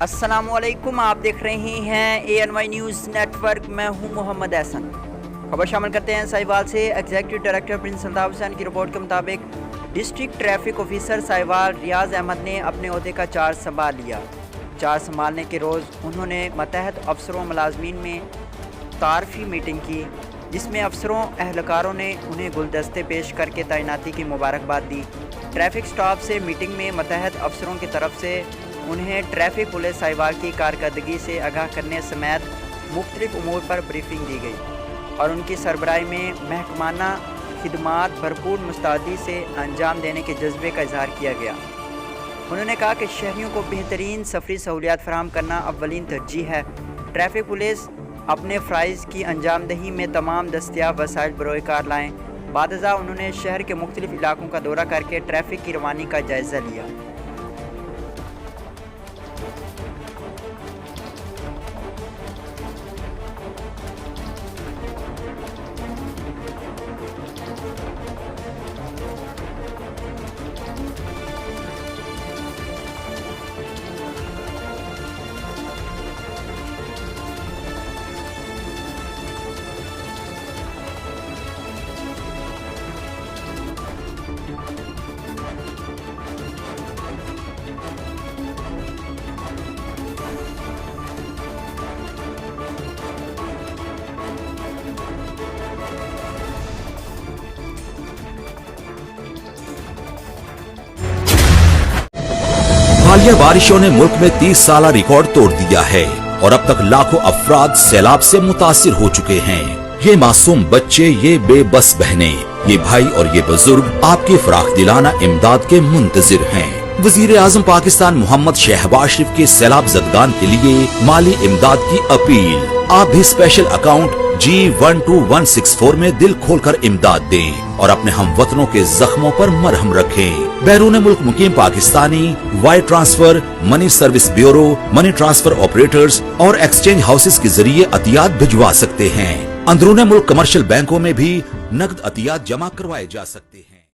अस्सलामुअलैकुम, आप देख रहे हैं ANY न्यूज़ नेटवर्क। मैं हूं मोहम्मद एहसन। खबर शामिल करते हैं साहिवाल से। Executive director Prince Altaf Hussain की रिपोर्ट के मुताबिक डिस्ट्रिक्ट ट्रैफिक ऑफिसर साहिवाल रियाज अहमद ने अपने ओहदे का चार्ज संभाल लिया। चार्ज संभालने के रोज़ उन्होंने मतहत अफसरों मुलाजमीन में तारफ़ी मीटिंग की, जिसमें अफसरों एहलकारों ने उन्हें गुलदस्ते पेश करके तैनाती की मुबारकबाद दी। ट्रैफिक स्टाफ से मीटिंग में मतहत अफसरों की तरफ से उन्हें ट्रैफिक पुलिस साहिवाल की कारकर्दगी से आगाह करने समेत मुख्तलिफ उमूर पर ब्रीफिंग दी गई और उनकी सरबराही में महकमाना खिदमात भरपूर मुस्तैदी से अंजाम देने के जज्बे का इजहार किया गया। उन्होंने कहा कि शहरियों को बेहतरीन सफरी सहूलियात फराहम करना अव्वलीन तरजीह है। ट्रैफिक पुलिस अपने फ़राइज़ की अंजामदही में तमाम दस्तियाब वसाइल बरोए कार लाएँ। बादज़ा उन्होंने शहर के मुख्तलिफ इलाकों का दौरा करके ट्रैफिक की रवानी का जायज़ा लिया। हालिया बारिशों ने मुल्क में 30 साल रिकॉर्ड तोड़ दिया है और अब तक लाखों अफराद सैलाब से मुतासिर हो चुके हैं। ये मासूम बच्चे, ये बेबस बहनें, ये भाई और ये बुजुर्ग आपकी फराख दिलाना इमदाद के मुंतजिर हैं। वजीर आजम पाकिस्तान मोहम्मद शहबाज शरीफ के सैलाब जदगान के लिए माली इमदाद की अपील। आप भी स्पेशल अकाउंट G12164 में दिल खोलकर इमदाद दें और अपने हमवतनों के जख्मों पर मरहम रखें। बैरून मुल्क मुकीम Pakistani wire transfer, money service bureau, money transfer operators और एक्सचेंज हाउसेस के जरिए अतियात भिजवा सकते हैं। अंदरूनी मुल्क कमर्शियल बैंकों में भी नकद अतियात जमा करवाए जा सकते हैं।